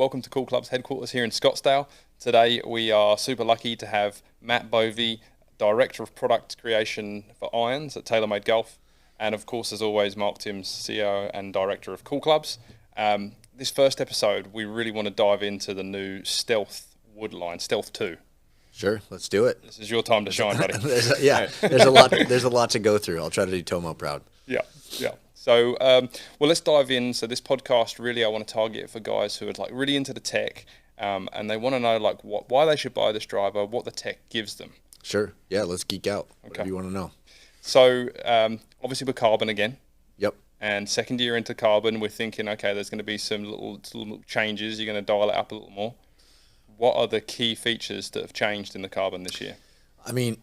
Welcome to Cool Club's headquarters here in Scottsdale. Today we are super lucky to have Matt Bovee, Director of Product Creation for Irons at TaylorMade Golf, and of course, as always, Mark Timms, CEO and Director of Cool Clubs. This first episode, we really want to dive into the new Stealth wood line, Stealth 2. Sure, let's do it. This is your time to shine, buddy. There's a lot to go through. I'll try to do Tomo proud. Yeah. So, well, let's dive in. So this podcast, really, I want to target for guys who are like really into the tech, and they want to know like why they should buy this driver, what the tech gives them. Sure. Yeah, let's geek out. Whatever you want to know. So, obviously, we're carbon again. Yep. And second year into carbon, we're thinking, okay, there's going to be some little changes. You're going to dial it up a little more. What are the key features that have changed in the carbon this year? I mean,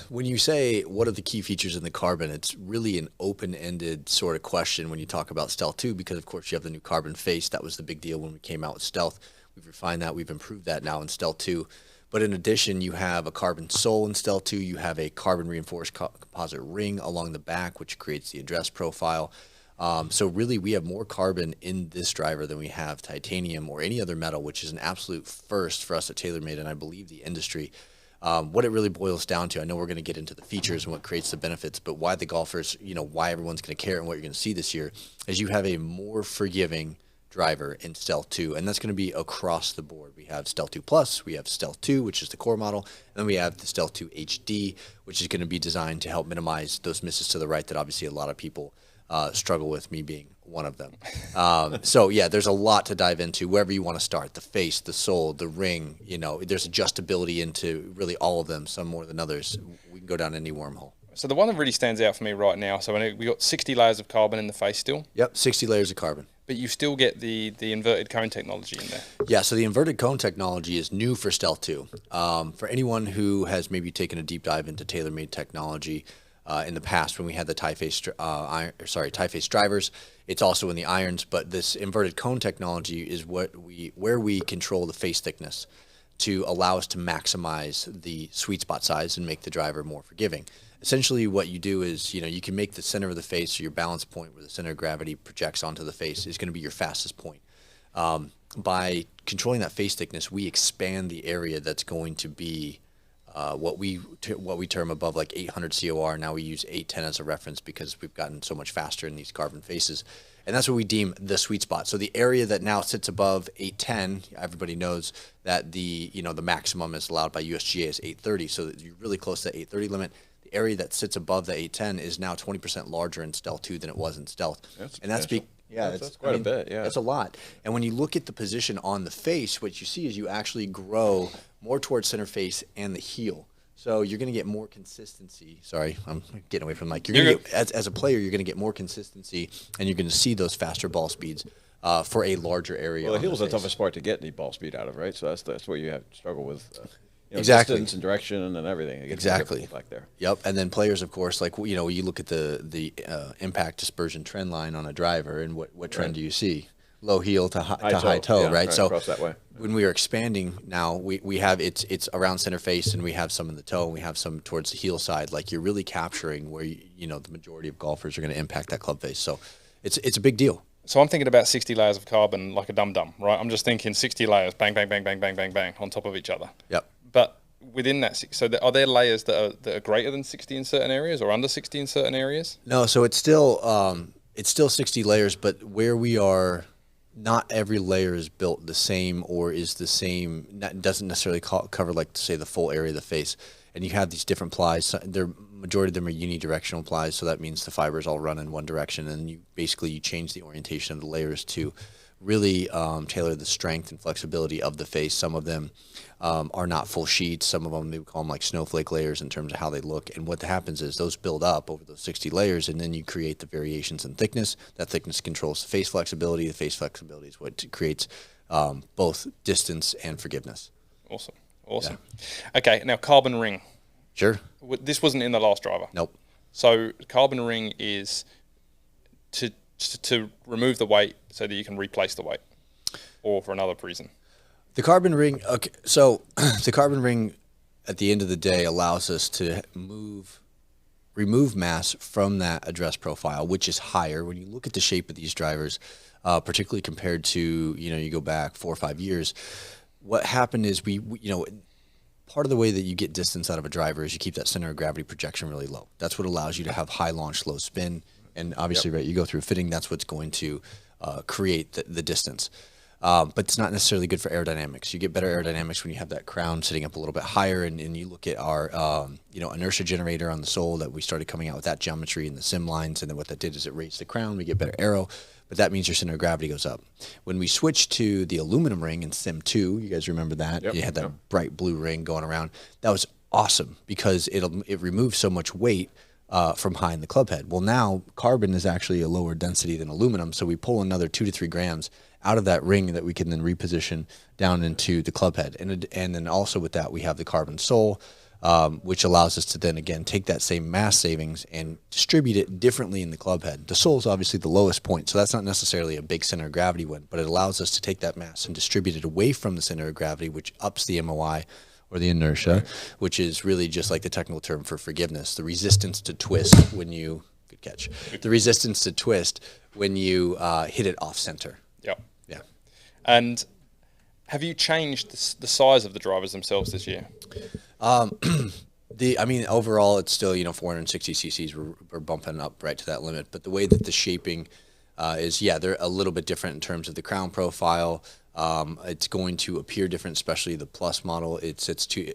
when you say what are the key features in the carbon, it's really an open-ended sort of question when you talk about Stealth 2, because of course you have the new carbon face. That was the big deal when we came out with Stealth. We've refined that. We've improved that now in Stealth 2. But in addition, you have a carbon sole in Stealth 2. You have a carbon reinforced composite ring along the back, which creates the address profile. So really, we have more carbon in this driver than we have titanium or any other metal, which is an absolute first for us at TaylorMade, and I believe the industry. What it really boils down to, I know we're going to get into the features and what creates the benefits, but why the golfers, why everyone's going to care and what you're going to see this year is you have a more forgiving driver in Stealth 2, and that's going to be across the board. We have Stealth 2 Plus, we have Stealth 2, which is the core model, and then we have the Stealth 2 HD, which is going to be designed to help minimize those misses to the right that obviously a lot of people struggle with, me being one of them. So yeah, there's a lot to dive into wherever you want to start. The face, the sole, the ring, there's adjustability into really all of them, some more than others. We can go down any wormhole. So the one that really stands out for me right now, so we got 60 layers of carbon in the face still. Yep, 60 layers of carbon. But you still get the inverted cone technology in there. Yeah, so the inverted cone technology is new for Stealth 2. For anyone who has maybe taken a deep dive into TaylorMade technology, in the past when we had the tie face drivers, it's also in the irons, but this inverted cone technology is where we control the face thickness to allow us to maximize the sweet spot size and make the driver more forgiving. Essentially what you do is, you can make the center of the face, or your balance point where the center of gravity projects onto the face, is going to be your fastest point. By controlling that face thickness, we expand the area that's going to be what we term above like 800 COR. Now we use 810 as a reference because we've gotten so much faster in these carbon faces, and that's what we deem the sweet spot. So the area that now sits above 810, everybody knows that the maximum is allowed by USGA is 830, so that you're really close to the 830 limit. The area that sits above the 810 is now 20% larger in Stealth 2 than it was in Stealth. That's quite a bit. Yeah, that's a lot. And when you look at the position on the face, what you see is you actually grow more towards center face and the heel. So you're going to get more consistency. Sorry, I'm getting away from the mic. You're going to get, as a player, you're going to get more consistency, and you're going to see those faster ball speeds for a larger area. Well, the heel is the toughest part to get any ball speed out of, right? So that's where you have to struggle with. Exactly. Distance and direction and everything. Exactly. Back there. Yep. And then players, of course, like you look at the impact dispersion trend line on a driver, and what trend do you see? Low heel to high toe, right? So that way. When we are expanding now, we have it's around center face, and we have some in the toe, and we have some towards the heel side. Like you're really capturing where the majority of golfers are going to impact that club face. So it's a big deal. So I'm thinking about 60 layers of carbon like a dum-dum, right? I'm just thinking 60 layers, bang, bang, bang, bang, bang, bang, bang, on top of each other. Yep. But within that, so are there layers that are greater than 60 in certain areas or under 60 in certain areas? No, so it's still 60 layers, but where we are, not every layer is built the same or is the same. Doesn't necessarily cover, like, say, the full area of the face. And you have these different plies. Majority of them are unidirectional plies, so that means the fibers all run in one direction, and you change the orientation of the layers to really tailor the strength and flexibility of the face. Some of them are not full sheets. Some of them, we call them like snowflake layers in terms of how they look. And what happens is those build up over those 60 layers, and then you create the variations in thickness. That thickness controls the face flexibility. The face flexibility is what creates both distance and forgiveness. Awesome. Yeah. Okay, now carbon ring. Sure. This wasn't in the last driver. Nope. So carbon ring is to remove the weight so that you can replace the weight, or for another reason. The carbon ring. Okay, so the carbon ring, at the end of the day, allows us to remove mass from that address profile, which is higher. When you look at the shape of these drivers, particularly compared to, you go back 4 or 5 years. What happened is part of the way that you get distance out of a driver is you keep that center of gravity projection really low. That's what allows you to have high launch, low spin. And obviously, right, you go through fitting, that's what's going to create the distance. But it's not necessarily good for aerodynamics. You get better aerodynamics when you have that crown sitting up a little bit higher, and you look at our inertia generator on the sole that we started coming out with that geometry and the sim lines, and then what that did is it raised the crown, we get better aero, but that means your center of gravity goes up. When we switched to the aluminum ring in Sim 2, you guys remember that? Yep, you had that bright blue ring going around. That was awesome because it removed so much weight from high in the club head. Well, now carbon is actually a lower density than aluminum, so we pull another 2 to 3 grams out of that ring that we can then reposition down into the club head. And then also with that, we have the carbon sole, which allows us to then again take that same mass savings and distribute it differently in the club head. The sole is obviously the lowest point, so that's not necessarily a big center of gravity win, but it allows us to take that mass and distribute it away from the center of gravity, which ups the MOI or the inertia, which is really just like the technical term for forgiveness, the resistance to twist when you, good catch, the resistance to twist when you hit it off center. Yep. Yeah. And have you changed the size of the drivers themselves this year? Overall, it's still 460 cc's. We're bumping up right to that limit. But the way that the shaping is, they're a little bit different in terms of the crown profile. It's going to appear different, especially the Plus model. It's 2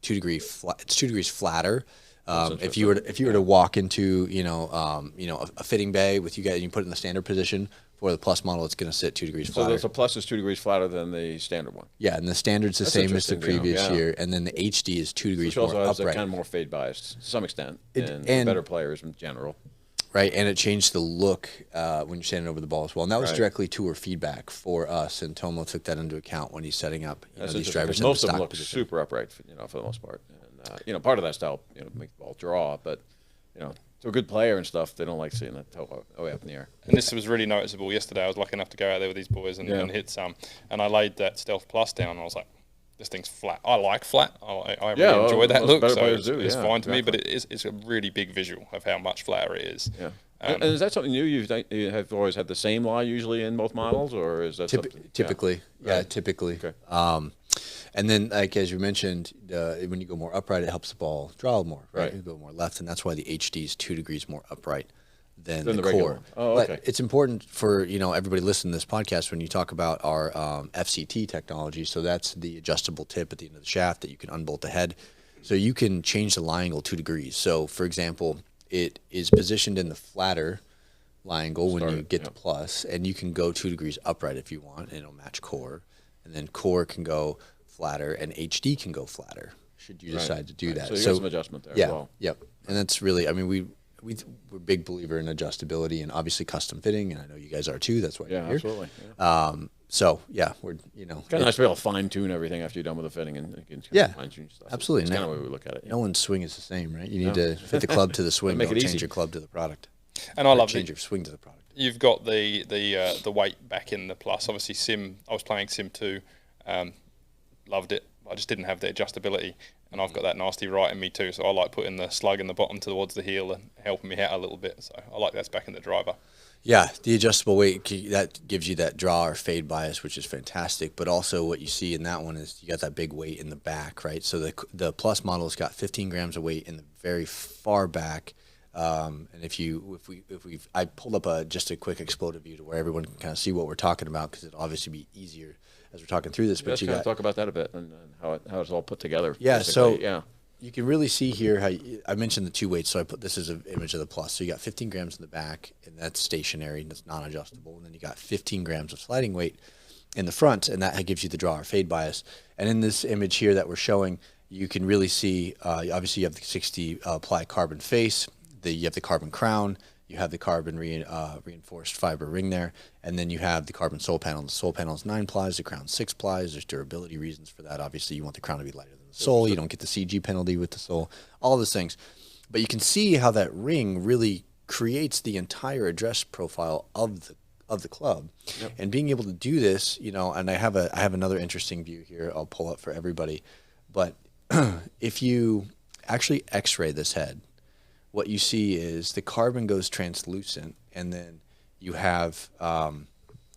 degrees It's 2 degrees flatter. If you were to walk into a fitting bay with you guys, and you put it in the standard position. For the Plus model, it's going to sit 2 degrees flatter. So the Plus is 2 degrees flatter than the standard one. Yeah, and the standard's the same as the previous year, and then the HD is 2 degrees more upright. Also has kind of more fade bias to some extent, and better players in general. Right, and it changed the look when you're standing over the ball as well, and that was directly tour feedback for us. And Tomo took that into account when he's setting up these drivers in the stock position. Most of them look super upright, for the most part. And part of that style, make the ball draw, but to a good player and stuff, they don't like seeing that toe way up in the air. And this was really noticeable yesterday. I was lucky enough to go out there with these boys and hit some, and I laid that Stealth Plus down. And I was like, this thing's flat. I like flat. I really enjoy that look. So it's fine to me, but it's a really big visual of how much flatter it is. Yeah. And is that something new? You have always had the same lie usually in both models, or is that typically? Typically. Okay. And then, like as you mentioned, when you go more upright, it helps the ball draw more, right? You go more left, and that's why the HD is 2 degrees more upright than the core. Oh, okay. But it's important for everybody listening to this podcast when you talk about our FCT technology. So that's the adjustable tip at the end of the shaft that you can unbolt the head, so you can change the lie angle 2 degrees. So, for example, it is positioned in the flatter lie angle when you get the Plus, and you can go 2 degrees upright if you want, and it'll match core, and then core can go flatter, and HD can go flatter should you decide to do that. So you got some adjustment there as well. Yep. And that's really, we're a big believer in adjustability and obviously custom fitting, and I know you guys are too. That's why you're here. Absolutely. We're kind of nice to be able to fine tune everything after you're done with the fitting and fine tune stuff. Absolutely. That's kind of the way we look at it. No one's swing is the same, right? You need to fit the club to the swing. Make it easy. Change your club to the product. And I love change your swing to the product. You've got the weight back in the Plus. Obviously, I was playing Sim 2. Loved it. I just didn't have the adjustability, and I've got that nasty right in me too. So I like putting the slug in the bottom towards the heel and helping me out a little bit. So I like that's back in the driver. Yeah, the adjustable weight, that gives you that draw or fade bias, which is fantastic. But also what you see in that one is you got that big weight in the back, right? So the Plus model's got 15 grams of weight in the very far back. And I pulled up just a quick exploded view to where everyone can kind of see what we're talking about, because it'll obviously be easier as we're talking through this. But you got to talk about that a bit and how it's all put together. Yeah, so you can really see here how I mentioned the 2 weights. So I put this as an image of the Plus. So you got 15 grams in the back, and that's stationary and that's non-adjustable. And then you got 15 grams of sliding weight in the front, and that gives you the draw or fade bias. And in this image here that we're showing, you can really see, obviously you have the 60 ply carbon face, you have the carbon crown, you have the carbon reinforced fiber ring there, and then you have the carbon sole panel. The sole panel is 9 plies, the crown 6 plies. There's durability reasons for that. Obviously, you want the crown to be lighter than the sole. You don't get the CG penalty with the sole, all those things. But you can see how that ring really creates the entire address profile of the club. Yep. And being able to do this, and I have another interesting view here I'll pull up for everybody. But if you actually X-ray this head, what you see is the carbon goes translucent, and then you have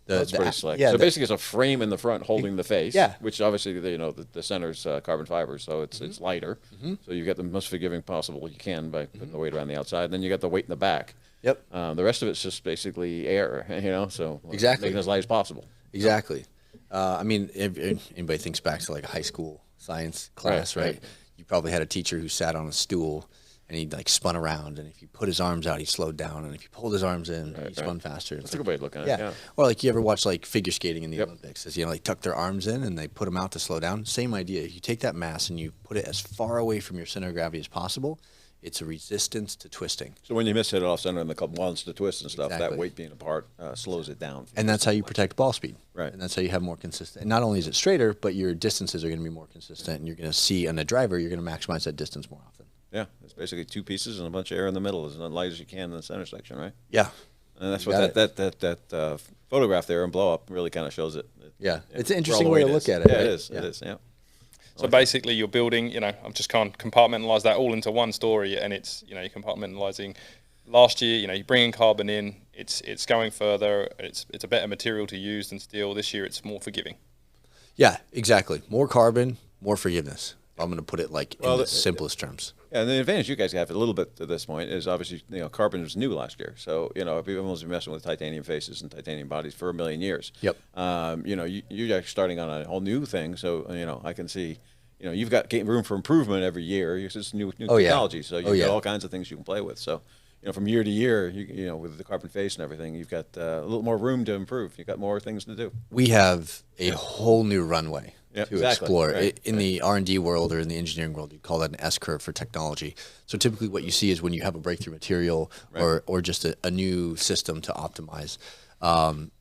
That's pretty slick. Yeah, so basically, it's a frame in the front holding the face. Yeah. Which obviously, the center's carbon fiber, so it's lighter. So you get the most forgiving possible you can by putting the weight around the outside. And then you got the weight in the back. Yep. The rest of it's just basically air, so Exactly. making it as light as possible. Exactly. I mean, if anybody thinks back to like a high school science class, right? You probably had a teacher who sat on a stool and he like spun around, and if you put his arms out, he slowed down, and if you pulled his arms in, he spun faster. That's a good way of looking at it. Yeah. Or like you ever watch like figure skating in the Olympics, as they tuck their arms in and they put them out to slow down. Same idea. You take that mass and you put it as far away from your center of gravity as possible. It's a resistance to twisting. So when you miss it off center and the club wants to twist and stuff, Exactly. that weight being apart slows it down. And that's how you protect ball speed. Right. And that's how you have more consistent. And not only is it straighter, but your distances are going to be more consistent. And you're going to see on the driver, you're going to maximize that distance more often. Yeah, it's basically two pieces and a bunch of air in the middle, as light as you can in the center section, right? Yeah. And that's what that photograph there and blow up really kind of shows it. Yeah. It's an interesting way to look at it. Yeah, right? it is. Yeah. It is. Yeah. So basically, you're building. I'm just can't compartmentalize that all into one story, and it's you're compartmentalizing. Last year, you're bringing carbon in. It's going further. It's a better material to use than steel. This year, it's more forgiving. Yeah, exactly. More carbon, more forgiveness. I'm going to put it like in the simplest terms. Yeah, and the advantage you guys have a little bit to this point is obviously carbon was new last year, so everyone's been messing with titanium faces and titanium bodies for a million years. Yep. You're actually starting on a whole new thing, so I can see. You've got room for improvement every year. It's just new technology, so you've got all kinds of things you can play with. So, from year to year, with the carbon face and everything, you've got a little more room to improve. You've got more things to do. We have a whole new runway to explore. Right. In the R&D world or in the engineering world, you call that an S-curve for technology. So typically what you see is when you have a breakthrough material or just a new system to optimize,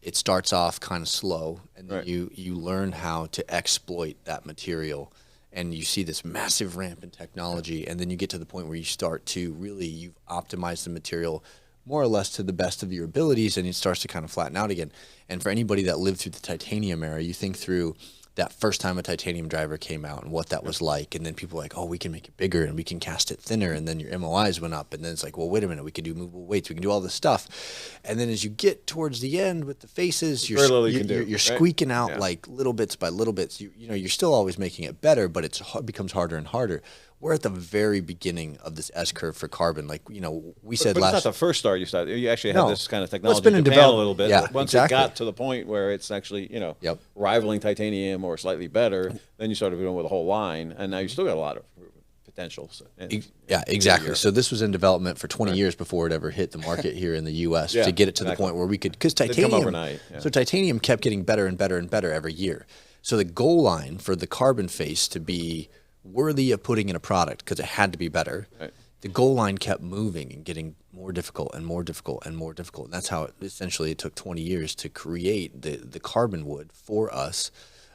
it starts off kind of slow, and then you learn how to exploit that material. And you see this massive ramp in technology, and then you get to the point where you start to really, you've optimized the material more or less to the best of your abilities, and it starts to kind of flatten out again. And for anybody that lived through the titanium era, you think through that first time a titanium driver came out and what that was like, and then people were like, oh, we can make it bigger and we can cast it thinner, and then your MOIs went up, and then it's like, well, wait a minute, we can do movable weights, we can do all this stuff. And then as you get towards the end with the faces, you're squeaking out like little bits by little bits. You're still always making it better, but it becomes harder and harder. We're at the very beginning of this S-curve for carbon. Like, we said but last... it's not the first start you started. You actually had this kind of technology it's been in Japan a little bit. Yeah, but once exactly. it got to the point where it's actually, rivaling titanium or slightly better, then you started doing with a whole line, and now you still got a lot of potential. So, yeah, exactly. So this was in development for 20 years before it ever hit the market here in the U.S. to get it to the point where we could... Because titanium... come overnight. Yeah. So titanium kept getting better and better and better every year. So the goal line for the carbon face to be worthy of putting in a product, because it had to be better, the goal line kept moving and getting more difficult and more difficult and more difficult. And that's how it took 20 years to create the carbon wood for us.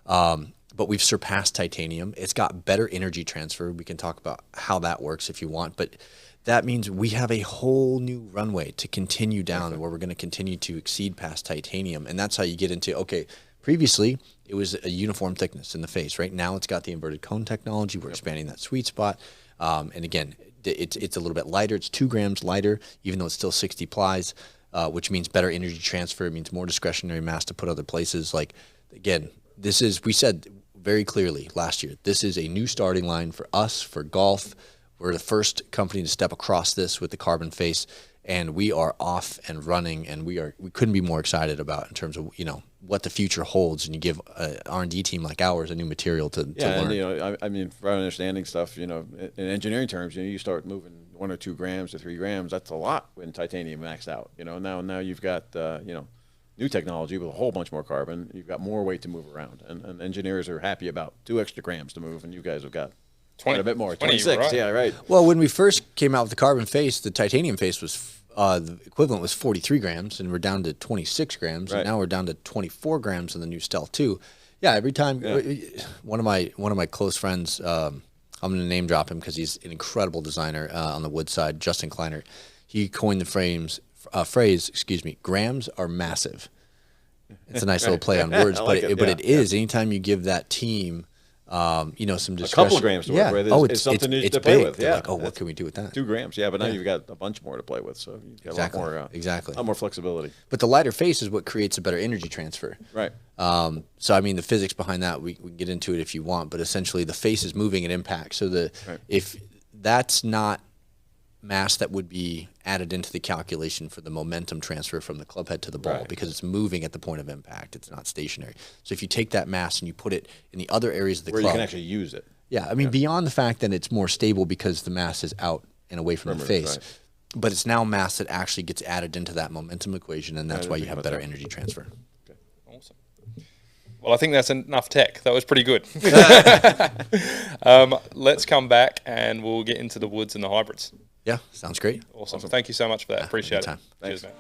But we've surpassed titanium. It's got better energy transfer. We can talk about how that works if you want. But that means we have a whole new runway to continue down where we're going to continue to exceed past titanium. And that's how you get into, previously, it was a uniform thickness in the face. Right now, it's got the inverted cone technology. We're expanding that sweet spot. And again, it's a little bit lighter. It's 2 grams lighter, even though it's still 60 plies, which means better energy transfer. It means more discretionary mass to put other places. Like, again, we said very clearly last year, this is a new starting line for us, for golf. We're the first company to step across this with the carbon face, and we are off and running, and we couldn't be more excited about in terms of what the future holds, and you give an R&D team like ours a new material to learn. And, I mean, for understanding stuff, in engineering terms, you start moving 1 or 2 grams to 3 grams. That's a lot when titanium maxed out. Now you've got new technology with a whole bunch more carbon. You've got more weight to move around, and engineers are happy about 2 extra grams to move, and you guys have got 20, a bit more. 26, right. Yeah, right. Well, when we first came out with the carbon face, the titanium face was the equivalent was 43 grams, and we're down to 26 grams, and now we're down to 24 grams in the new Stealth 2. Yeah, every time one of my close friends, I'm going to name drop him because he's an incredible designer on the wood side, Justin Kleinert. He coined the phrase, grams are massive. It's a nice little play on words, but it is. Anytime you give that team You know, some A discretion. couple of grams to Yeah. work with. Oh, It's something it's to play big. with. They're Yeah. like, oh, what can we do with that? 2 grams. Yeah, but now Yeah. you've got a bunch more to play with. So you've got Exactly. a lot more, Exactly. a lot more flexibility. But the lighter face is what creates a better energy transfer. Right. So I mean, the physics behind that, we can get into it if you want, but essentially the face is moving at impact. So if that's not mass that would be added into the calculation for the momentum transfer from the club head to the ball, Right. because it's moving at the point of impact, it's not stationary. So if you take that mass and you put it in the other areas of the Where club, you can actually use it. yeah, I mean, beyond the fact that it's more stable because the mass is out and away from the face, right. but it's now mass that actually gets added into that momentum equation, and that's I why didn't you think have about better that. energy transfer. Awesome. Well, I think that's enough tech. That was pretty good. Let's come back and we'll get into the woods and the hybrids. Yeah, sounds great. Awesome. Thank you so much for that. Appreciate it. anytime. Cheers, Thanks. man.